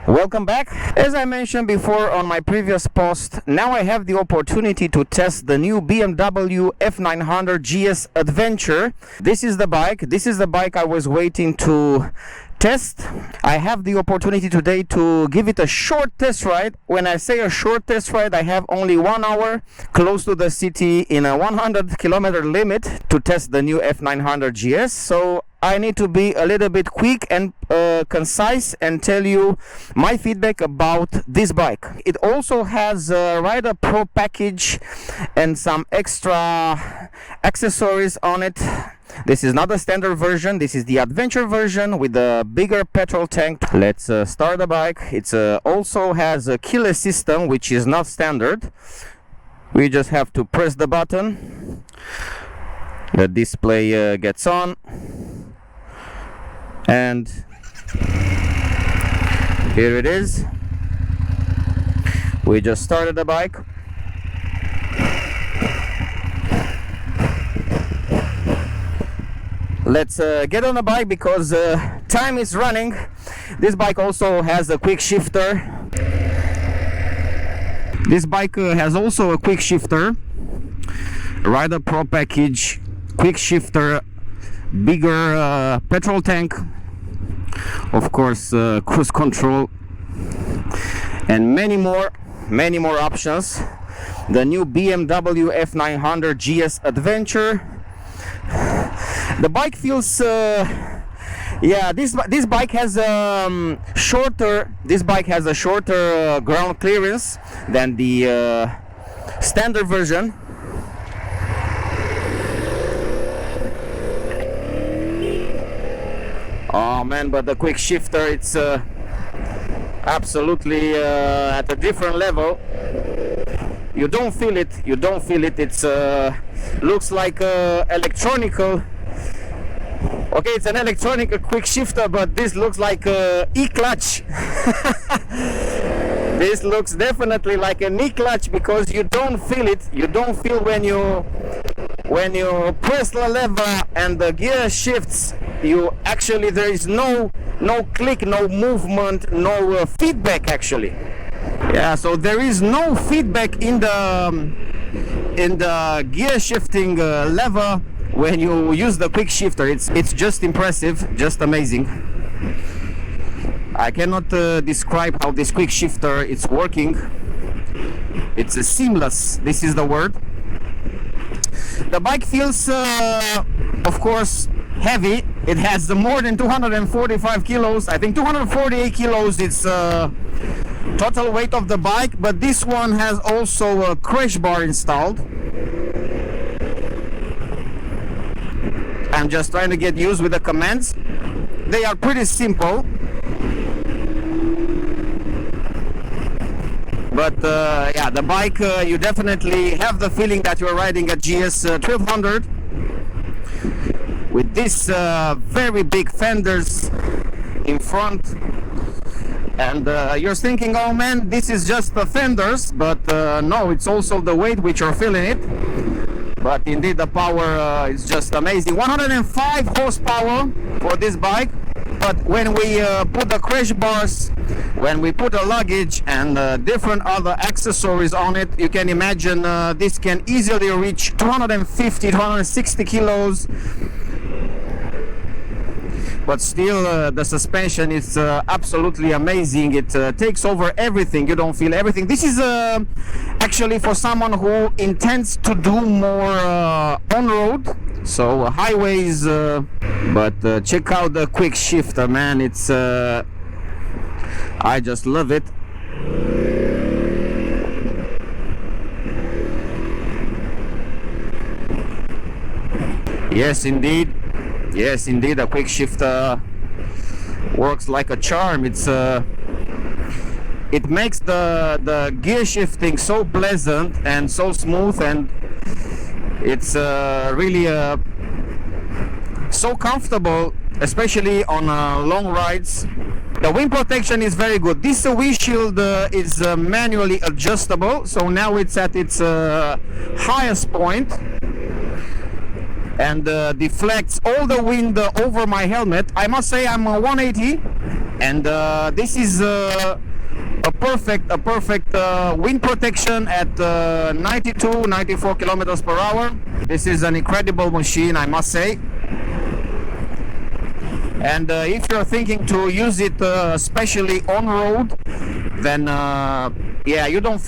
Welcome back. As I mentioned before on my previous post, now I have the opportunity to test the new BMW F900 GS Adventure. This is the bike I was waiting to test. I have the opportunity today to give it a short test ride. When I say a short test ride, I have only 1 hour close to the city in a 100-kilometer limit to test the new F900 GS. So I need to be a little bit quick and concise and tell you my feedback about this bike. It also has a Rider Pro package and some extra accessories on it. This is not the standard version, this is the adventure version with a bigger petrol tank. Let's start the bike. It also has a keyless system, which is not standard. We just have to press the button. The display gets on. And here it is. We just started the bike. Let's get on the bike because time is running. This bike also has a quick shifter. This bike has also a quick shifter. Rider Pro package, quick shifter, bigger petrol tank, of course cruise control, and many more options. The new BMW F900 GS Adventure. The bike feels this bike has a shorter ground clearance than the standard version. Oh man, but the quick shifter, it's absolutely at a different level. You don't feel it. It's looks like electronical. Okay, it's an electronic quick shifter, but this looks like e-clutch. This looks definitely like an e-clutch because you don't feel it. You don't feel when you press the lever and the gear shifts. You actually, there is no click, no movement, no feedback actually. Yeah, so there is no feedback in the gear shifting lever when you use the quick shifter. It's just impressive, just amazing. I cannot describe how this quick shifter is working. It's seamless, this is the word. The bike feels of course heavy. It has more than 245 kilos. I think 248 kilos is total weight of the bike, but this one has also a crash bar installed. I'm just trying to get used with the commands. They are pretty simple, but yeah, the bike, you definitely have the feeling that you're riding a GS 1200 with these very big fenders in front. And you're thinking, oh man, this is just the fenders, but no, it's also the weight which you're feeling it. But indeed the power is just amazing. 105 horsepower for this bike. But when we put the crash bars, when we put the luggage and different other accessories on it, you can imagine this can easily reach 250, 260 kilos. But still the suspension is absolutely amazing. It takes over everything. You don't feel everything. This is actually for someone who intends to do more on-road, so highways, but check out the quick shifter, man. It's I just love it. Yes indeed, a quick shifter works like a charm. It makes the gear shifting so pleasant and so smooth, and it's really so comfortable, especially on long rides. The wind protection is very good. This windshield is manually adjustable, so now it's at its highest point and deflects all the wind over my helmet. I must say I'm 180 And this is a perfect wind protection at 92-94 kilometers per hour. This is an incredible machine, I must say. And if you're thinking to use it especially on road, then yeah, you will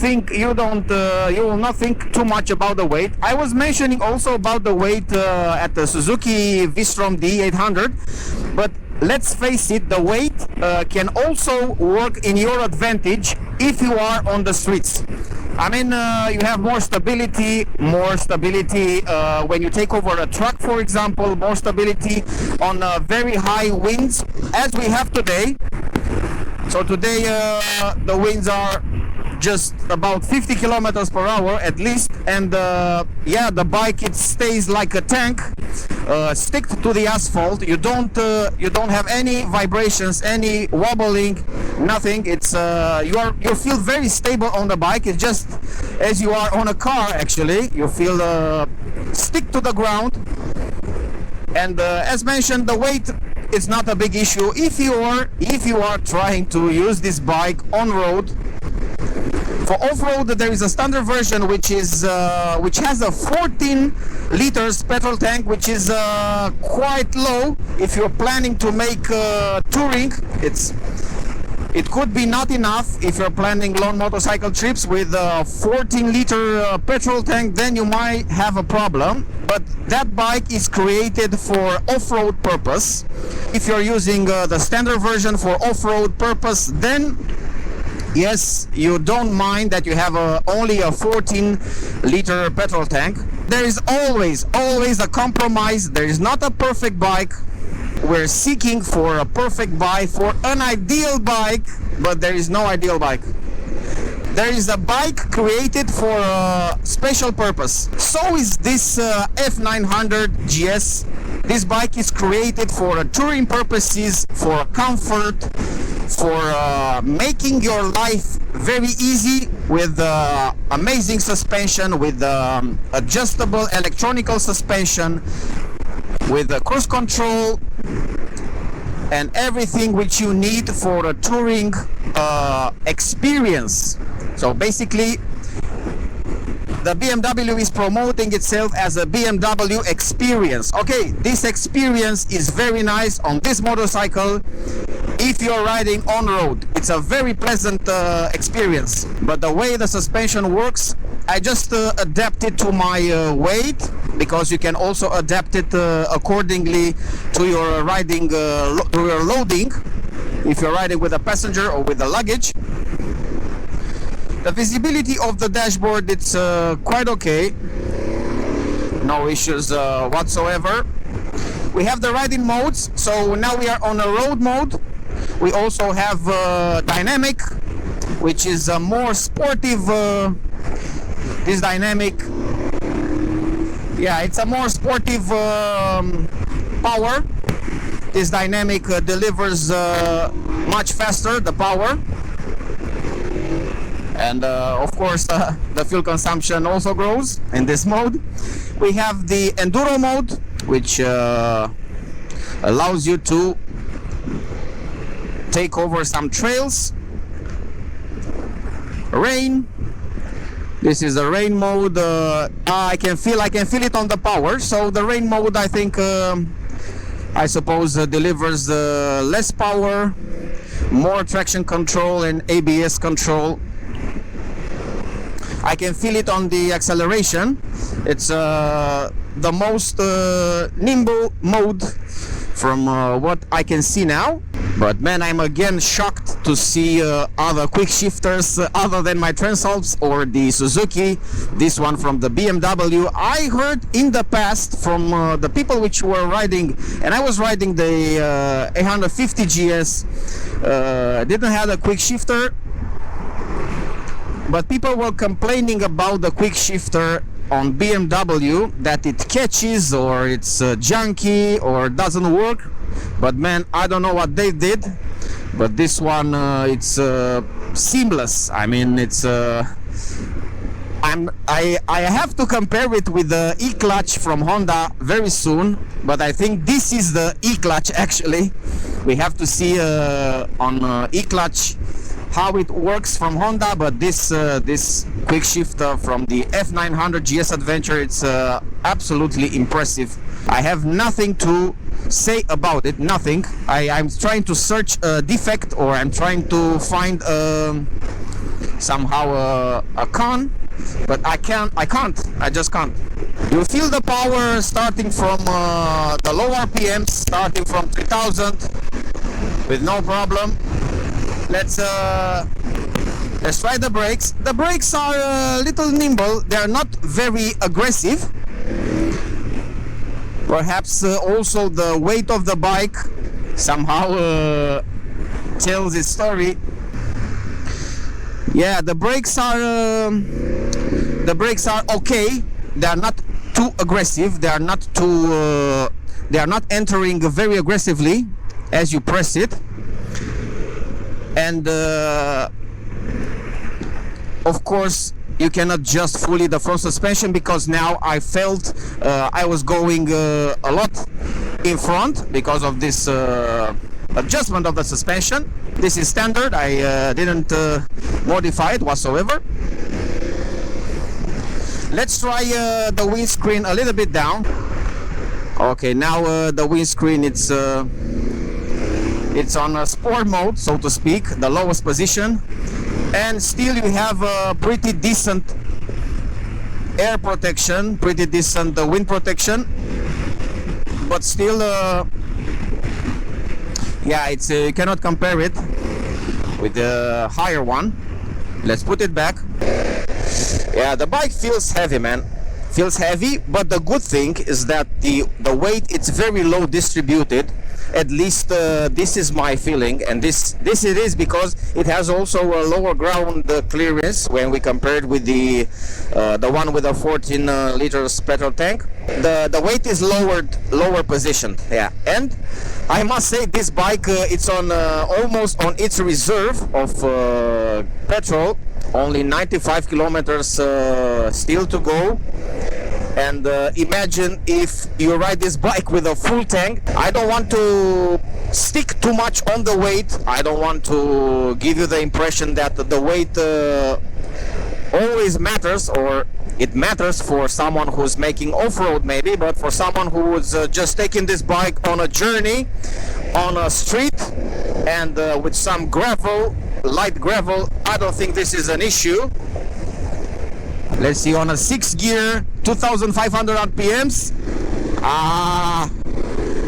not think too much about the weight. I was mentioning also about the weight at the Suzuki V-Strom D800, but let's face it, the weight can also work in your advantage if you are on the streets. I mean, you have more stability when you take over a truck, for example, more stability on very high winds, as we have today. So today the winds are just about 50 kilometers per hour at least, and yeah, the bike, it stays like a tank, stick to the asphalt. You don't have any vibrations, any wobbling, nothing. It's you feel very stable on the bike. It's just as you are on a car. Actually, you feel stick to the ground. And as mentioned, the weight is not a big issue if you are trying to use this bike on road. For off-road, there is a standard version which has a 14 liters petrol tank, which is quite low. If you're planning to make touring, it could be not enough. If you're planning long motorcycle trips with a 14-liter petrol tank, then you might have a problem. But that bike is created for off-road purpose. If you're using the standard version for off-road purpose, then yes, you don't mind that you have only a 14-liter petrol tank. There is always a compromise. There is not a perfect bike. We're seeking for a perfect bike, for an ideal bike, but there is no ideal bike. There is a bike created for a special purpose. So is this F900 GS. This bike is created for touring purposes, for comfort, for making your life very easy, with amazing suspension, with adjustable electronical suspension, with cruise control, and everything which you need for a touring experience. So basically, the BMW is promoting itself as a BMW experience. Okay, this experience is very nice on this motorcycle. If you're riding on road, it's a very pleasant experience. But the way the suspension works, I just adapt it to my weight, because you can also adapt it accordingly to your riding, to your loading, if you're riding with a passenger or with the luggage. The visibility of the dashboard, it's quite okay. No issues whatsoever. We have the riding modes, so now we are on a road mode. We also have dynamic, which is a more sportive. This dynamic, yeah, it's a more sportive power. This dynamic delivers much faster the power. And of course the fuel consumption also grows in this mode. We have the enduro mode, which allows you to take over some trails. Rain, this is the rain mode. I can feel it on the power. So the rain mode, I think, I suppose delivers less power, more traction control and ABS control. I can feel it on the acceleration. It's the most nimble mode from what I can see now. But man, I'm again shocked to see other quick shifters other than my Transalps or the Suzuki, this one from the BMW. I heard in the past from the people which were riding, and I was riding the 850 GS, didn't have a quick shifter. But people were complaining about the quick shifter on BMW, that it catches or it's junky or doesn't work. But man, I don't know what they did, but this one it's seamless. I mean, it's I have to compare it with the e-clutch from Honda very soon, but I think this is the e-clutch actually. We have to see on e-clutch how it works from Honda, but this quick shifter from the F900 GS Adventure, it's absolutely impressive. I have nothing to say about it, nothing. I'm trying to search a defect, or I'm trying to find somehow a con, but I just can't. You feel the power starting from the low RPMs, starting from 3000 with no problem. Let's try the brakes. The brakes are a little nimble. They are not very aggressive. Perhaps also the weight of the bike somehow tells its story. Yeah, the brakes are okay. They are not too aggressive. They are not entering very aggressively as you press it. And of course you cannot adjust fully the front suspension, because now I felt I was going a lot in front because of this adjustment of the suspension. This is standard. I didn't modify it whatsoever. Let's try the windscreen a little bit down. Okay, now the windscreen, it's on a sport mode, so to speak, the lowest position, and still you have a pretty decent air protection, pretty decent wind protection, but still yeah, it's you cannot compare it with the higher one. Let's put it back. Yeah, the bike feels heavy, man. Feels heavy, but the good thing is that the weight, it's very low distributed. At least this is my feeling, and this it is, because it has also a lower ground clearance when we compare it with the one with a 14 liters petrol tank. The weight is lower positioned. Yeah, and I must say this bike it's on almost on its reserve of petrol. Only 95 kilometers still to go. And imagine if you ride this bike with a full tank. I don't want to stick too much on the weight. I don't want to give you the impression that the weight always matters, or it matters for someone who's making off-road maybe, but for someone who is just taking this bike on a journey on a street and with some gravel, light gravel, I don't think this is an issue. Let's see, on a 6 gear, 2500 RPMs,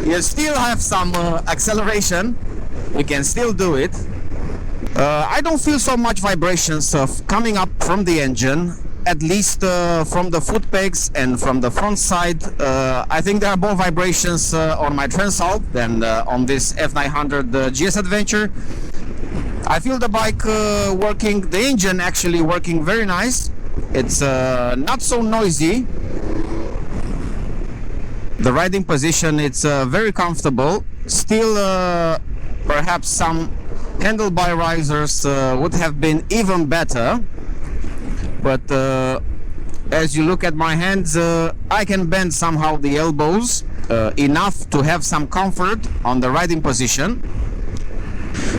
you still have some acceleration. You can still do it. I don't feel so much vibrations coming up from the engine, at least from the foot pegs and from the front side. I think there are more vibrations on my Transalp than on this F900 GS Adventure. I feel the bike working, the engine actually working very nice. It's not so noisy. The riding position, it's very comfortable. Still, perhaps some handlebar risers would have been even better. But as you look at my hands, I can bend somehow the elbows enough to have some comfort on the riding position.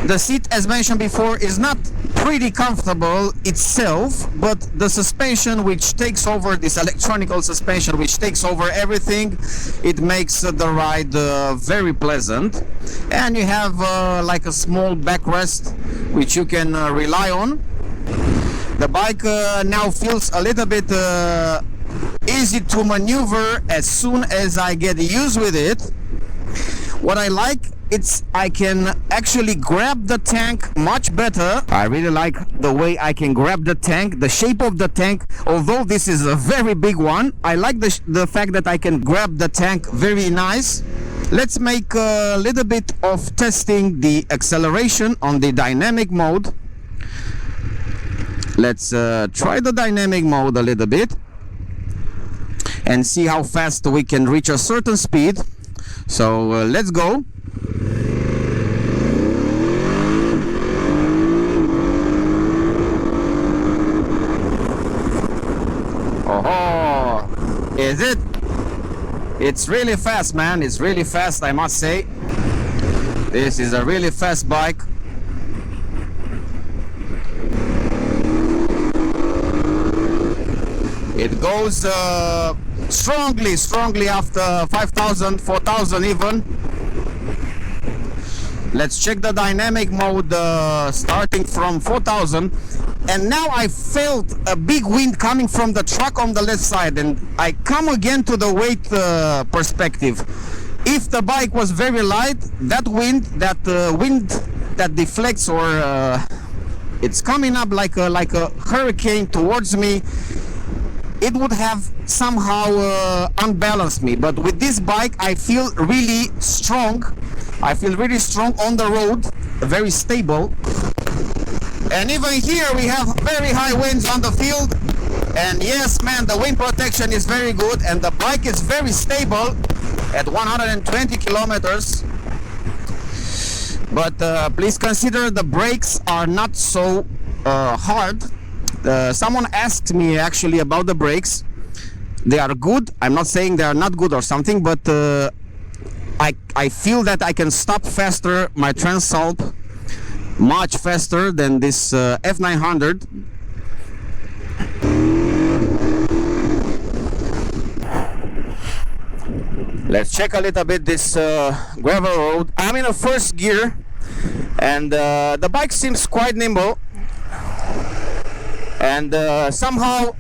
The seat, as mentioned before, is not pretty comfortable itself, but the suspension, which takes over, this electronical suspension which takes over everything, it makes the ride very pleasant. And you have like a small backrest which you can rely on. The bike now feels a little bit easy to maneuver as soon as I get used with it. What I like, I can actually grab the tank much better. I really like the way I can grab the tank, the shape of the tank. Although this is a very big one, I like the fact that I can grab the tank very nice. Let's make a little bit of testing the acceleration on the dynamic mode. Let's try the dynamic mode a little bit and see how fast we can reach a certain speed. So let's go. Oh, is it? It's really fast, man. It's really fast, I must say. This is a really fast bike. It goes strongly after 5,000, 4,000 even. Let's check the dynamic mode starting from 4,000. And now I felt a big wind coming from the truck on the left side, and I come again to the weight perspective. If the bike was very light, that wind that deflects or it's coming up like a hurricane towards me, it would have somehow unbalanced me. But with this bike I feel really strong. I feel really strong on the road, very stable. And even here we have very high winds on the field. And yes, man, the wind protection is very good and the bike is very stable at 120 kilometers. But please consider the brakes are not so hard. Someone asked me actually about the brakes. They are good. I'm not saying they are not good or something, but I feel that I can stop faster my Transalp much faster than this F900. Let's check a little bit this gravel road. I'm in a first gear and the bike seems quite nimble and somehow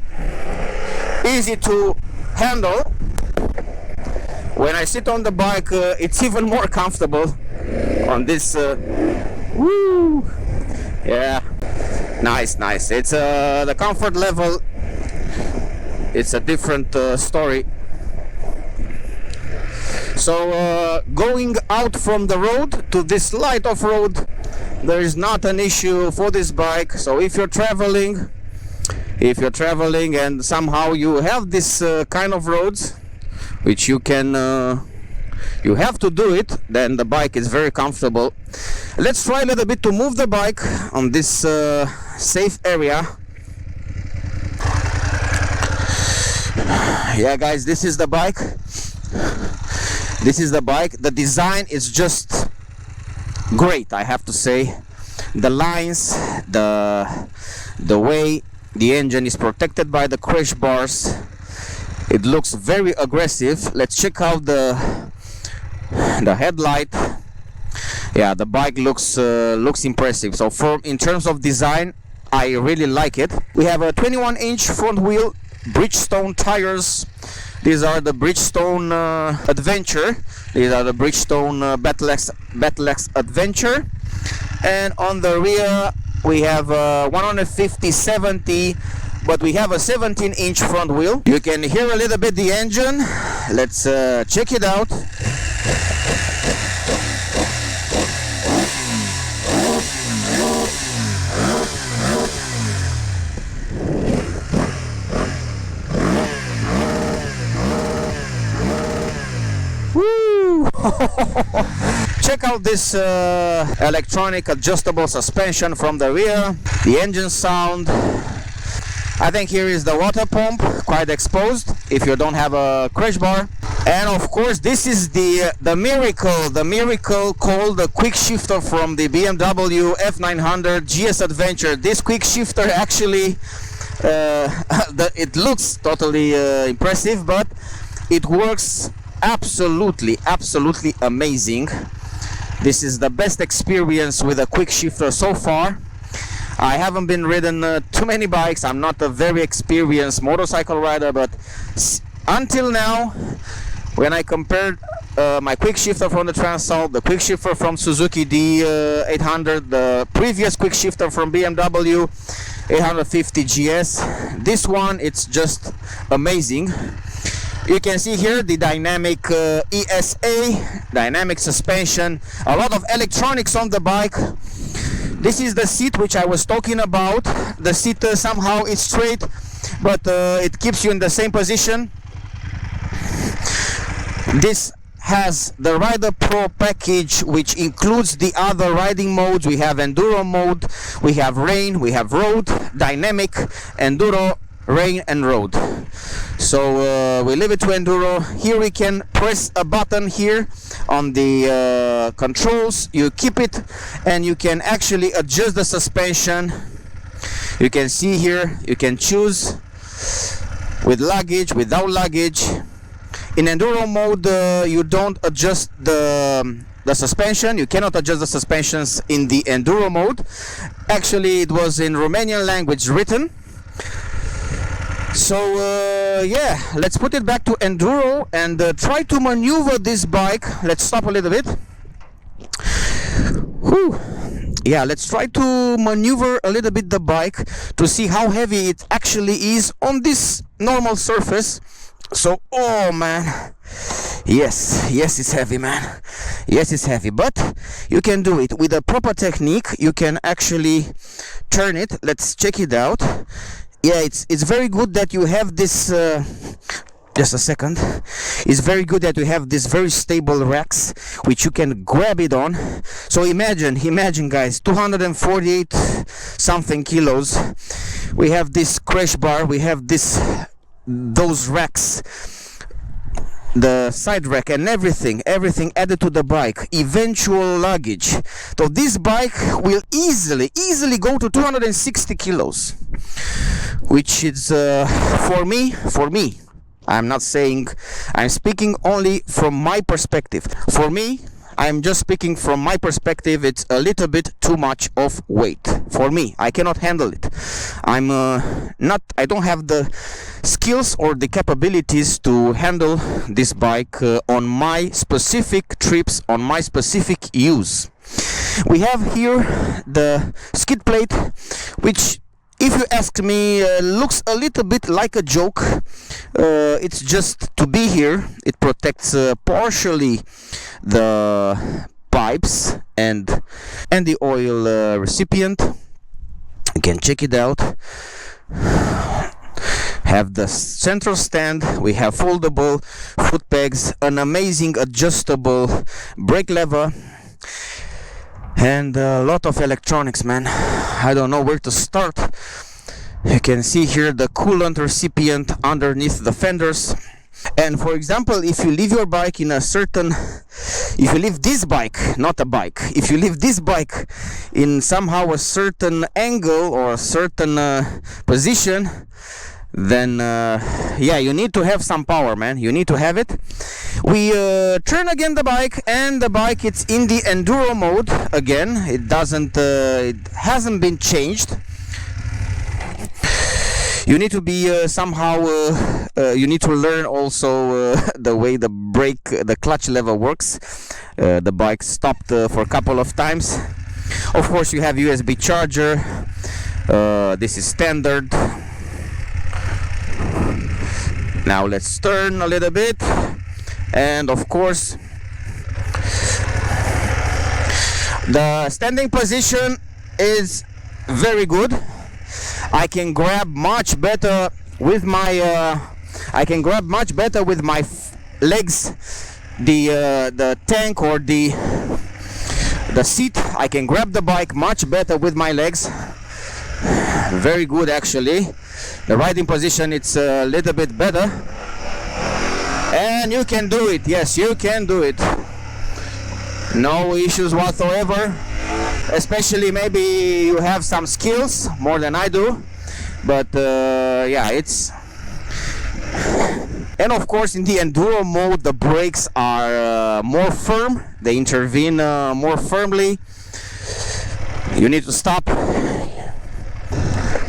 easy to handle. When I sit on the bike, it's even more comfortable on this. Woo! Yeah, nice. It's the comfort level. It's a different story. So going out from the road to this light of road, there is not an issue for this bike. So if you're traveling and somehow you have this kind of roads, which you can you have to do it, then the bike is very comfortable. Let's try a little bit to move the bike on this safe area. Yeah guys, this is the bike. The design is just great, I have to say. The lines, the way the engine is protected by the crash bars, it looks very aggressive. Let's check out the headlight. Yeah, the bike looks impressive. So in terms of design, I really like it. We have a 21-inch front wheel, Bridgestone tires. These are the Bridgestone Adventure. These are the Bridgestone Battleaxe Adventure. And on the rear we have 150/70, but we have a 17-inch front wheel. You can hear a little bit the engine. Let's check it out. Woo! Check out this electronic adjustable suspension from the rear, the engine sound. I think here is the water pump, quite exposed if you don't have a crash bar. And of course this is the miracle called the quick shifter from the BMW F900 GS Adventure. This quick shifter actually it looks totally impressive, but it works absolutely amazing. This is the best experience with a quick shifter so far. I haven't been ridden too many bikes. I'm not a very experienced motorcycle rider, but until now, when I compared my quick shifter from the Transalp, the quick shifter from Suzuki D800, the previous quick shifter from BMW 850 GS, this one, it's just amazing. You can see here the dynamic ESA, dynamic suspension, a lot of electronics on the bike. This is the seat which I was talking about. The seat somehow is straight, but it keeps you in the same position. This has the Rider Pro package, which includes the other riding modes. We have Enduro mode, we have Rain, we have Road, Dynamic, Enduro, Rain and Road. So we leave it to enduro. Here we can press a button here on the controls. You keep it and you can actually adjust the suspension. You can see here, you can choose with luggage, without luggage. In enduro mode, you don't adjust the suspension. You cannot adjust the suspensions in the enduro mode. Actually, it was in Romanian language written. So yeah, let's put it back to enduro and try to maneuver this bike. Let's stop a little bit. Whew. Yeah, let's try to maneuver a little bit the bike to see how heavy it actually is on this normal surface. So, oh man, yes, it's heavy, man. Yes, it's heavy, but you can do it with a proper technique. You can actually turn it. Let's check it out. Yeah, it's very good that you have this. Just a second. It's very good that you have this very stable racks which you can grab it on. So imagine guys, 248 something kilos. We have this crash bar. We have those racks, the side rack and everything added to the bike, eventual luggage. So this bike will easily go to 260 kilos, which is for me, I'm not saying, I'm speaking only from my perspective. For me, I'm just speaking from my perspective. It's a little bit too much of weight for me. I cannot handle it. I don't have the skills or the capabilities to handle this bike on my specific trips, on my specific use. We have here the skid plate, which, if you ask me, looks a little bit like a joke. It's just to be here. It protects partially the pipes and the oil recipient. You can check it out. Have the central stand. We have foldable foot pegs, an amazing adjustable brake lever, and a lot of electronics, man. I don't know where to start. You can see here the coolant recipient underneath the fenders. And for example, if you leave your bike in a certain, if you leave this bike, not a bike, if you leave this bike in somehow a certain angle or a certain position, then yeah, you need to have some power, man. You need to have it. We turn again the bike, and the bike, it's in the enduro mode again. It hasn't been changed. You need to be somehow you need to learn also the way the clutch lever works. The bike stopped for a couple of times. Of course, you have USB charger. This is standard. Now let's turn a little bit, and of course the standing position is very good. I can grab much better with my legs the tank or the seat. I can grab the bike much better with my legs. Very good, actually. The riding position, it's a little bit better, and you can do it. Yes, you can do it. No issues whatsoever. Especially maybe you have some skills more than I do, but yeah, it's. And of course, in the enduro mode, the brakes are more firm. They intervene more firmly. You need to stop.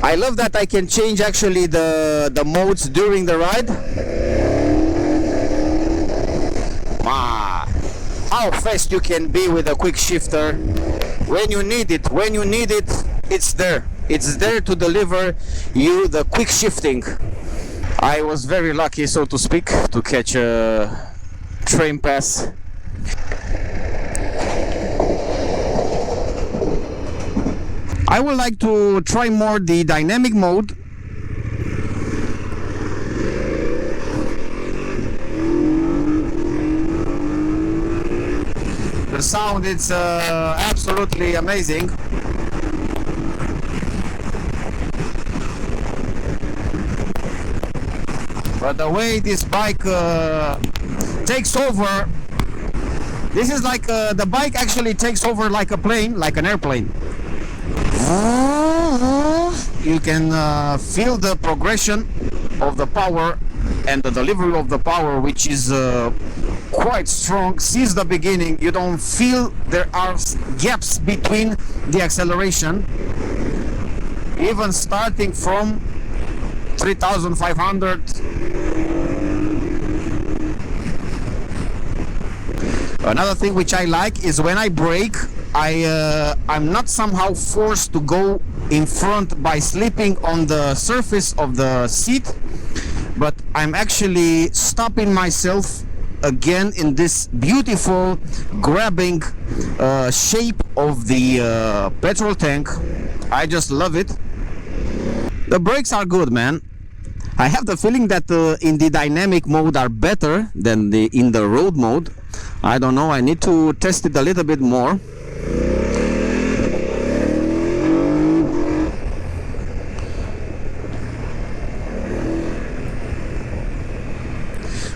I love that I can change actually the modes during the ride. How fast you can be with a quick shifter when you need it. When you need it, it's there. It's there to deliver you the quick shifting. I was very lucky, so to speak, to catch a train pass. I would like to try more the dynamic mode. The sound, it's absolutely amazing. But the way this bike takes over, this is like the bike actually takes over like a plane, like an airplane. You can feel the progression of the power and the delivery of the power, which is quite strong since the beginning. You don't feel there are gaps between the acceleration, even starting from 3500. Another thing which I like is when I brake, I'm not somehow forced to go in front by slipping on the surface of the seat, but I'm actually stopping myself again in this beautiful grabbing shape of the petrol tank. I just love it. The brakes are good, man. I have the feeling that in the dynamic mode are better than in the road mode. I don't know, I need to test it a little bit more.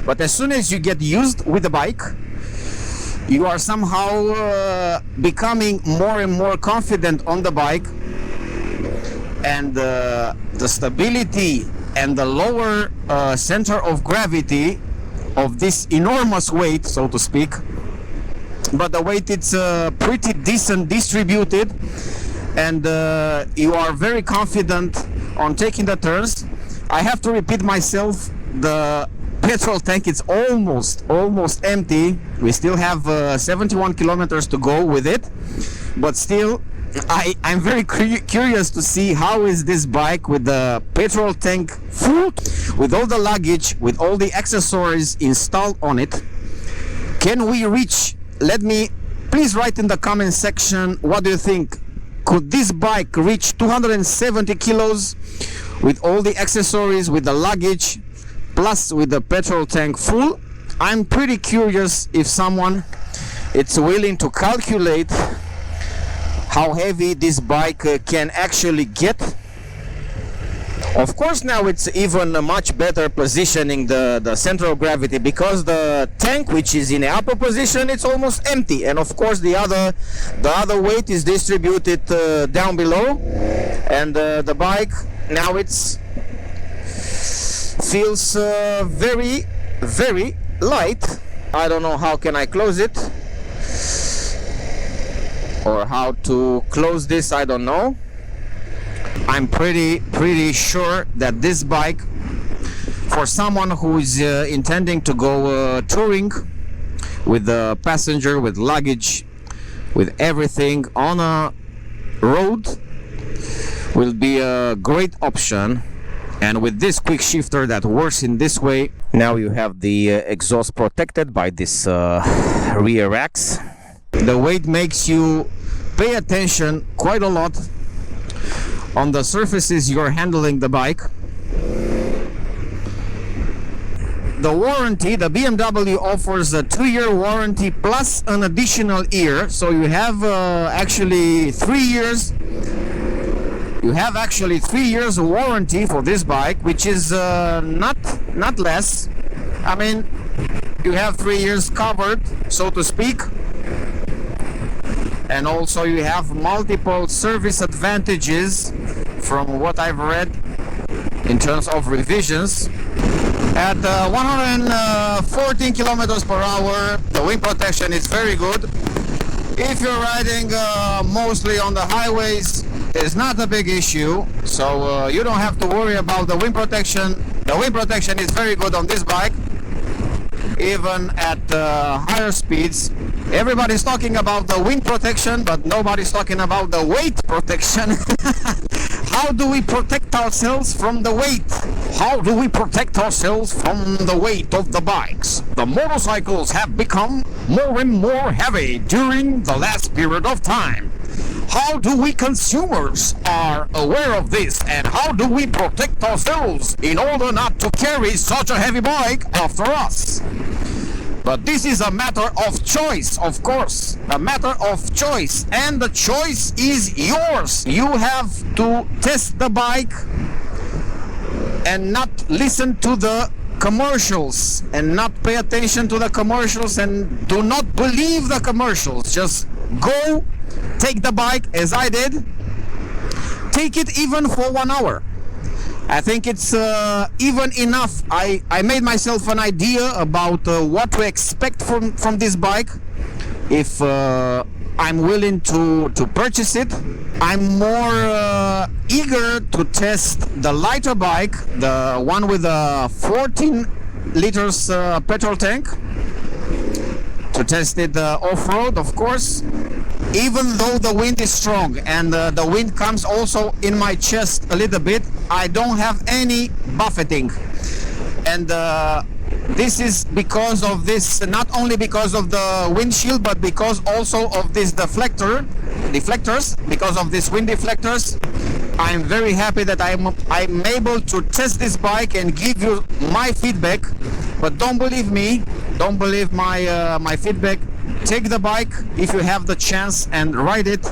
But as soon as you get used with the bike, you are somehow becoming more and more confident on the bike, and the stability and the lower center of gravity of this enormous weight, so to speak, but the weight it's pretty decent distributed, and you are very confident on taking the turns. I have to repeat myself, the petrol tank is almost empty. We still have 71 kilometers to go with it, but still I'm very curious to see how is this bike with the petrol tank full, with all the luggage, with all the accessories installed on it. Can we reach, let me please write in the comment section, what do you think? Could this bike reach 270 kilos with all the accessories, with the luggage, plus with the petrol tank full? I'm pretty curious if someone is willing to calculate how heavy this bike can actually get. Of course, now it's even a much better positioning the center of gravity, because the tank, which is in the upper position, it's almost empty, and of course the other weight is distributed down below, and the bike now it's feels very light. I don't know how can I close it, or how to close this, I don't know. I'm pretty sure that this bike, for someone who is intending to go touring with the passenger, with luggage, with everything on a road, will be a great option. And with this quick shifter that works in this way, now you have the exhaust protected by this rear racks. The weight makes you pay attention quite a lot on the surfaces you're handling the bike. The warranty, the BMW offers a 2-year warranty plus an additional year, so you have actually 3 years. You have actually 3 years of warranty for this bike, which is not less. I mean, you have 3 years covered, so to speak. And also you have multiple service advantages from what I've read in terms of revisions. At 114 kilometers per hour, the wind protection is very good. If you're riding mostly on the highways, it's not a big issue, so you don't have to worry about the wind protection. The wind protection is very good on this bike, even at higher speeds. Everybody's talking about the wind protection, but nobody's talking about the weight protection. How do we protect ourselves from the weight? How do we protect ourselves from the weight of the bikes? The motorcycles have become more and more heavy during the last period of time. How do we consumers are aware of this, and how do we protect ourselves in order not to carry such a heavy bike after us? But this is a matter of choice, of course, a matter of choice, and the choice is yours. You have to test the bike and not listen to the commercials and not pay attention to the commercials and do not believe the commercials. Just go, take the bike as I did. Take it even for 1 hour. I think it's even enough. I made myself an idea about what to expect from this bike if I'm willing to purchase it. I'm more eager to test the lighter bike, the one with a 14 liters petrol tank, to test it off-road, of course, even though the wind is strong and the wind comes also in my chest a little bit. I don't have any buffeting, and this is because of this, not only because of the windshield, but because also of this deflectors, because of these wind deflectors. I'm very happy that I'm able to test this bike and give you my feedback. But don't believe me, don't believe my feedback. Take the bike if you have the chance and ride it.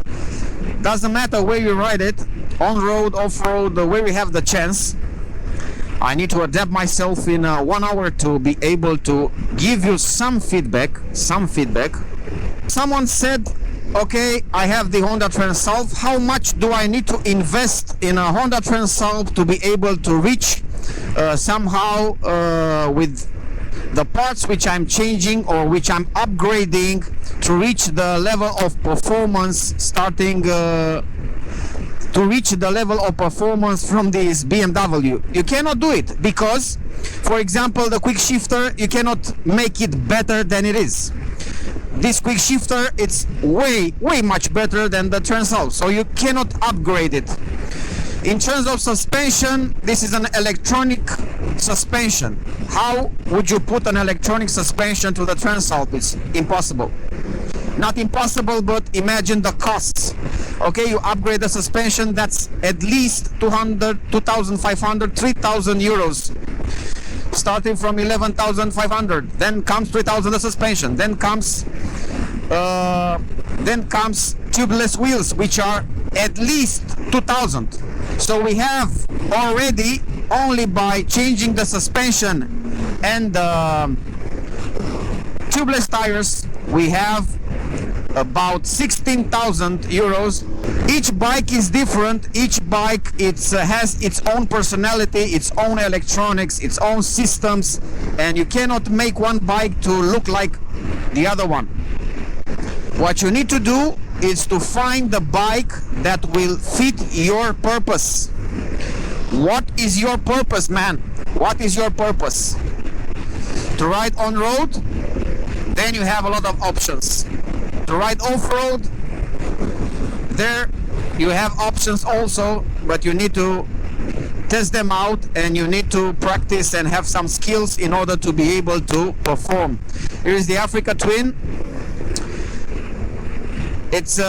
Doesn't matter where you ride it, on road, off road, where you have the chance. I need to adapt myself in 1 hour to be able to give you some feedback. Someone said, okay, I have the Honda Transalp. How much do I need to invest in a Honda Transalp to be able to reach somehow with the parts which I'm changing or which I'm upgrading to reach the level of performance to reach the level of performance from this BMW? You cannot do it because, for example, the quick shifter, you cannot make it better than it is. This quick shifter, it's way much better than the Transalp, so you cannot upgrade it. In terms of suspension, this is an electronic suspension. How would you put an electronic suspension to the Transalp? It's impossible. Not impossible, but imagine the costs. Okay, you upgrade the suspension, that's at least 200, 2,500, 3,000 euros. Starting from 11,500, then comes 3,000 the suspension, then comes tubeless wheels, which are at least 2,000. So we have already, only by changing the suspension and tubeless tires, we have about 16,000 euros. Each bike is different. Each bike has its own personality, its own electronics, its own systems, and you cannot make one bike to look like the other one. What you need to do is to find the bike that will fit your purpose. What is your purpose, man? What is your purpose? To ride on road? Then you have a lot of options. To ride off-road, there you have options also, but you need to test them out and you need to practice and have some skills in order to be able to perform. Here is the Africa Twin. It's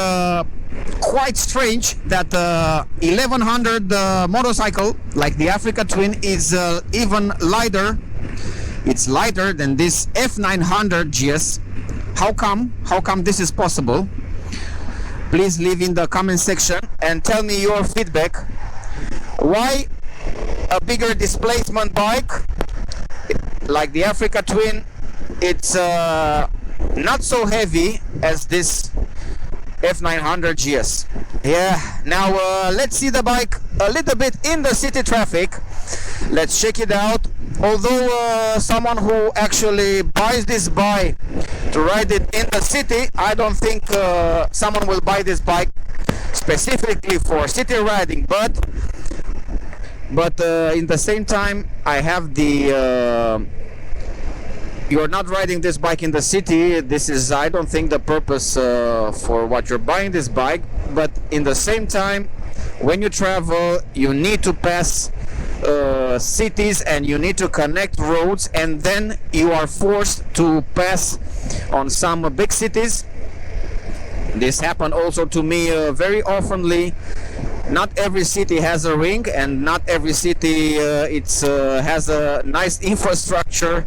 quite strange that 1100 motorcycle like the Africa Twin is even lighter. It's lighter than this F900 GS. How come this is possible? Please leave in the comment section and tell me your feedback. Why a bigger displacement bike like the Africa Twin, it's not so heavy as this F900 GS? Yeah, now let's see the bike a little bit in the city traffic. Let's check it out. Although someone who actually buys this bike to ride it in the city, I don't think someone will buy this bike specifically for city riding, but in the same time I have the you're not riding this bike in the city. This is, I don't think, the purpose for what you're buying this bike, but in the same time, when you travel, you need to pass cities and you need to connect roads, and then you are forced to pass on some big cities. This happened also to me very oftenly. Not every city has a ring, and not every city has a nice infrastructure,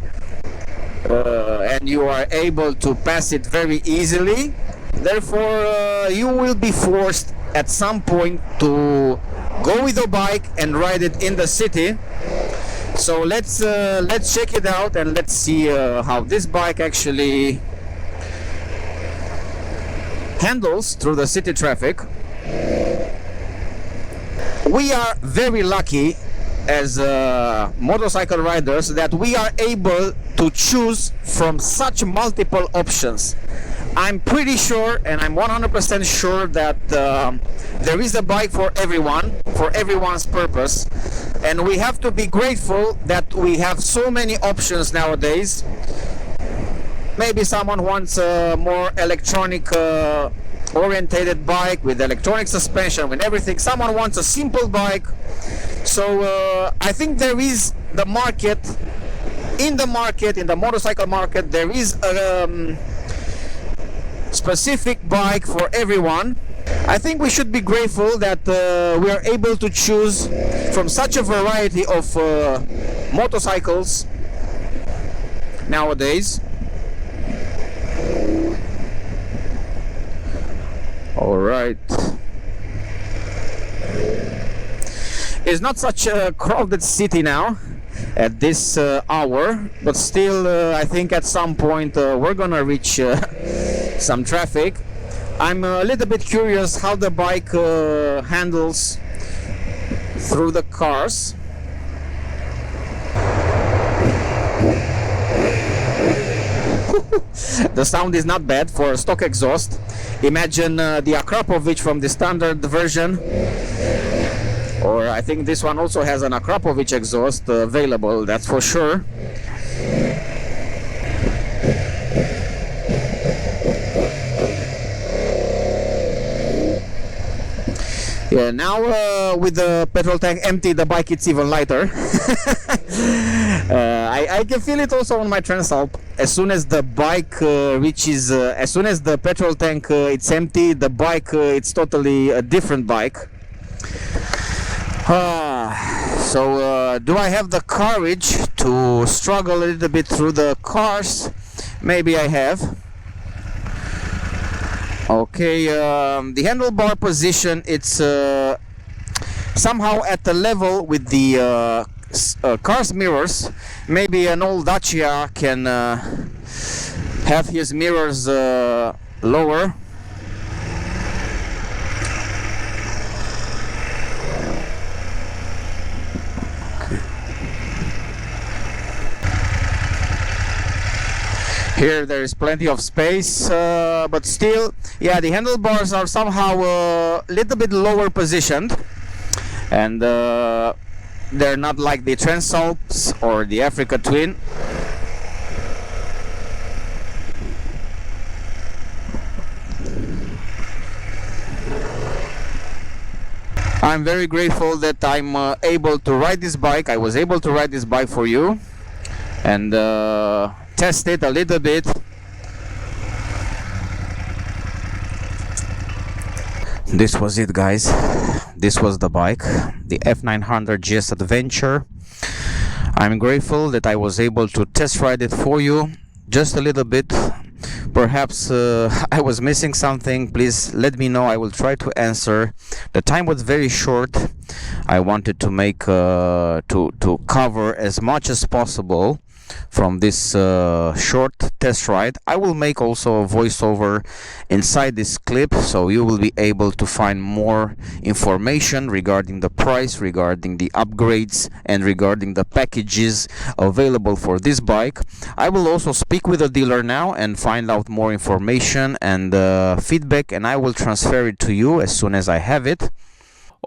and you are able to pass it very easily. Therefore, you will be forced at some point to go with your bike and ride it in the city. So let's check it out and let's see how this bike actually handles through the city traffic. We are very lucky as motorcycle riders that we are able to choose from such multiple options. I'm pretty sure, and I'm 100% sure that there is a bike for everyone, for everyone's purpose, and we have to be grateful that we have so many options nowadays. Maybe someone wants a more electronic orientated bike with electronic suspension, with everything. Someone wants a simple bike. So I think there is the market, in the motorcycle market, there is a specific bike for everyone. I think we should be grateful that we are able to choose from such a variety of motorcycles nowadays. All right. It's not such a crowded city now at this hour, but still I think at some point we're gonna reach some traffic. I'm a little bit curious how the bike handles through the cars. The sound is not bad for a stock exhaust. Imagine the Akrapovic from the standard version, or I think this one also has an Akrapovic exhaust available, that's for sure. Yeah, now with the petrol tank empty, the bike it's even lighter. I can feel it also on my Transalp. As soon as the bike reaches, as soon as the petrol tank it's empty, the bike it's totally a different bike. So do I have the courage to struggle a little bit through the cars? Maybe I have. Okay, the handlebar position, it's somehow at the level with the car's mirrors. Maybe an old Dacia can have his mirrors lower. Here there is plenty of space, but still, yeah, the handlebars are somehow a little bit lower positioned, and they're not like the Transalps or the Africa Twin. I'm very grateful that I'm able to ride this bike. I was able to ride this bike for you and test it a little bit. This was it, guys. This was the bike, the F900 GS Adventure. I'm grateful that I was able to test ride it for you just a little bit. Perhaps I was missing something. Please let me know. I will try to answer. The time was very short. I wanted to make to cover as much as possible from this short test ride. I will make also a voiceover inside this clip, so you will be able to find more information regarding the price, regarding the upgrades, and regarding the packages available for this bike. I will also speak with the dealer now and find out more information and feedback, and I will transfer it to you as soon as I have it.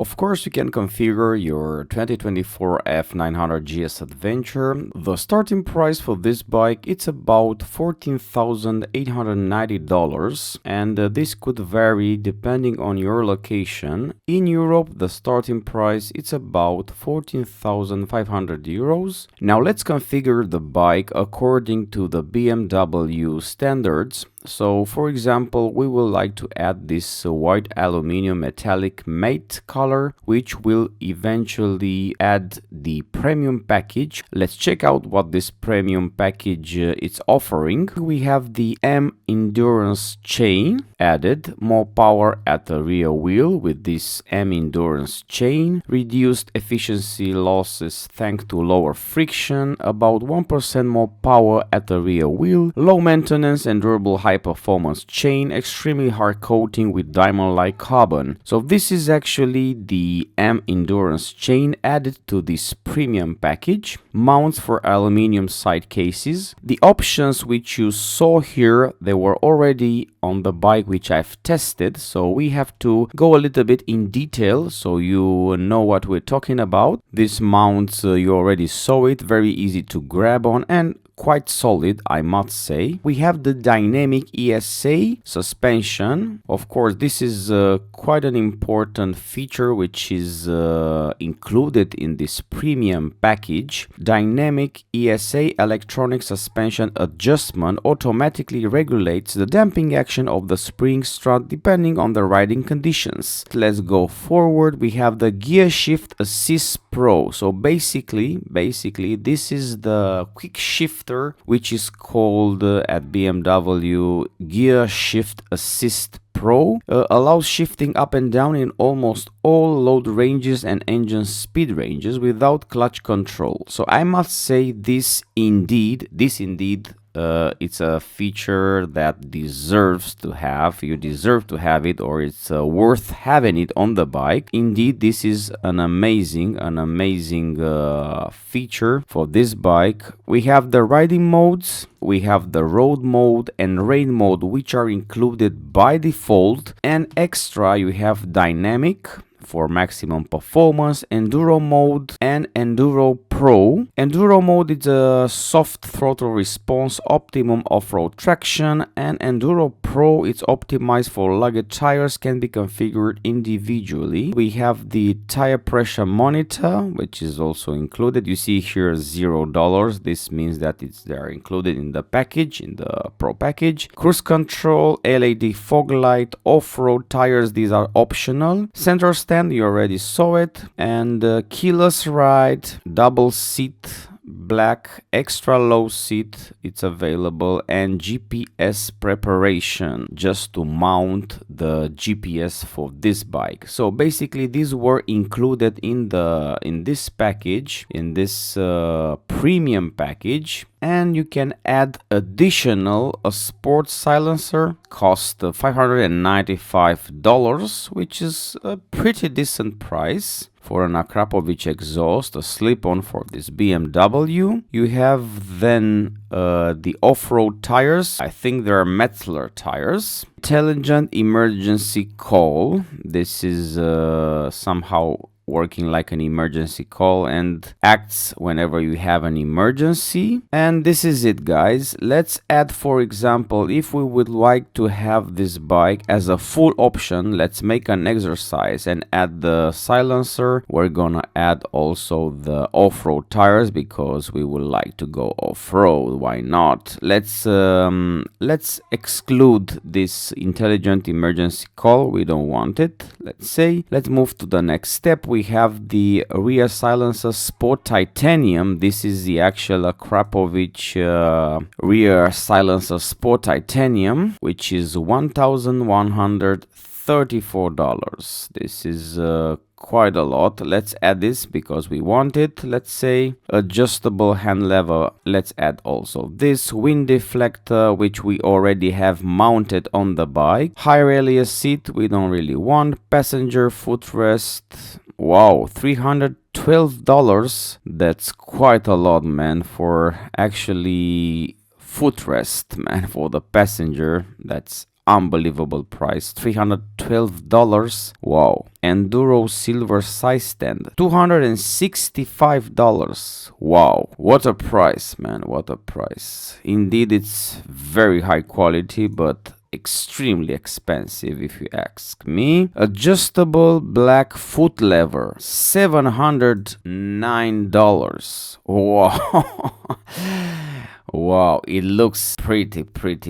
Of course, you can configure your 2024 F900 GS Adventure. The starting price for this bike, it's about $14,890, and this could vary depending on your location. In Europe, the starting price, it's about 14,500 euros. Now let's configure the bike according to the BMW standards. So for example, we would like to add this white aluminum metallic matte color, which will eventually add the premium package. Let's check out what this premium package is offering. We have the M endurance chain added, more power at the rear wheel with this M endurance chain, reduced efficiency losses thanks to lower friction, about 1% more power at the rear wheel, low maintenance and durable high performance chain, extremely hard coating with diamond-like carbon. So this is actually the M endurance chain added to this premium package. Mounts for aluminum side cases. The options which you saw here, they were already on the bike which I've tested, so we have to go a little bit in detail so you know what we're talking about. This mounts, you already saw it, very easy to grab on and quite solid, I must say. We have the dynamic ESA suspension. Of course, this is quite an important feature which is included in this premium package. Dynamic ESA electronic suspension adjustment automatically regulates the damping action of the spring strut depending on the riding conditions. Let's go forward. We have the Gear Shift Assist Pro. So basically this is the quick shifter which is called at BMW Gear Shift Assist Pro. Allows shifting up and down in almost all load ranges and engine speed ranges without clutch control. So I must say this indeed it's a feature that deserves to have. You deserve to have it, or it's worth having it on the bike. Indeed, this is an amazing feature for this bike. We have the riding modes, we have the road mode and rain mode, which are included by default, and extra you have dynamic for maximum performance, enduro mode and enduro pro. Enduro mode is a soft throttle response, optimum off-road traction, and enduro pro is optimized for luggage tires, can be configured individually. We have the tire pressure monitor, which is also included. You see here $0. This means that they're included in the package, in the pro package. Cruise control, LED fog light, off-road tires, these are optional. Center stand, you already saw it, and keyless ride, double seat, black, extra low seat, it's available, and GPS preparation just to mount the GPS for this bike. So basically these were included in this package, in this premium package. And you can add additional a sports silencer, cost $595, which is a pretty decent price for an Akrapovic exhaust, a slip-on for this BMW. You have then the off-road tires. I think they are Metzler tires. Intelligent emergency call. This is somehow working like an emergency call and acts whenever you have an emergency. And this is it, guys. Let's add, for example, if we would like to have this bike as a full option, let's make an exercise and add the silencer. We're gonna add also the off-road tires because we would like to go off-road. Why not? Let's exclude this intelligent emergency call. We don't want it. Let's move to the next step. We have the rear silencer Sport Titanium. This is the actual Akrapovic rear silencer Sport Titanium, which is $1,134. This is quite a lot. Let's add this because we want it. Let's say adjustable hand lever. Let's add also this wind deflector, which we already have mounted on the bike. High railing seat we don't really want. Passenger footrest. Wow, $312. That's quite a lot, man, for actually footrest, man, for the passenger. That's unbelievable price. $312. Wow. Enduro silver side stand, $265. Wow, what a price, man, what a price. Indeed, it's very high quality, but extremely expensive if you ask me. Adjustable black foot lever, $709. Wow. Wow, it looks pretty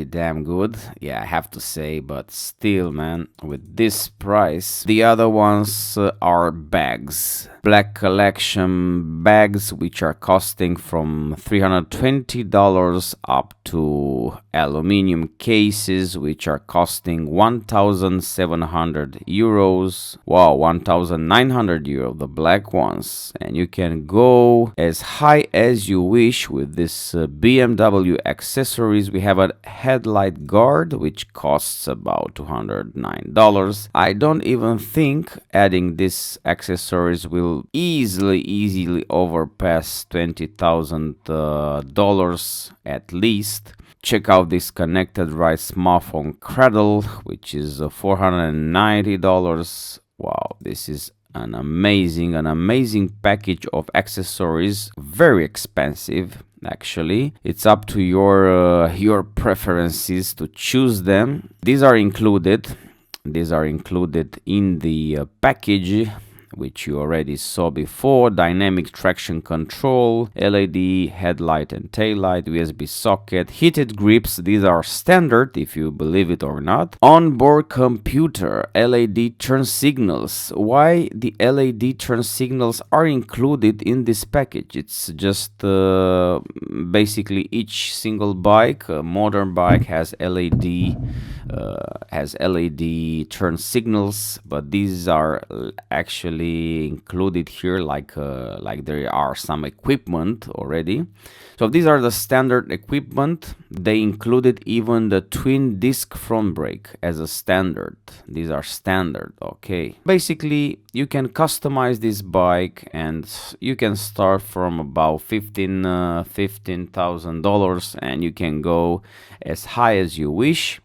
damn good. Yeah, I have to say, but still, man, with this price, the other ones are bags. Black collection bags, which are costing from $320 up to aluminium cases, which are costing 1,700 euros. Wow, 1,900 euros, the black ones. And you can go as high as you wish with this BMW accessories. We have a headlight guard, which costs about $209. I don't even think adding these accessories will easily overpass $20,000 at least. Check out this connected ride smartphone cradle, which is $490. Wow, this is an amazing package of accessories. Very expensive, actually. It's up to your preferences to choose them. These are included in the package, which you already saw before. Dynamic traction control, LED headlight and taillight, USB socket, heated grips. These are standard, if you believe it or not. Onboard computer, LED turn signals. Why the LED turn signals are included in this package? It's just basically each single bike, a modern bike, has LED turn signals, but these are actually included here, like there are some equipment already. So these are the standard equipment. They included even the twin disc front brake as a standard. These are standard. Okay, basically you can customize this bike and you can start from about $15,000 and you can go as high as you wish.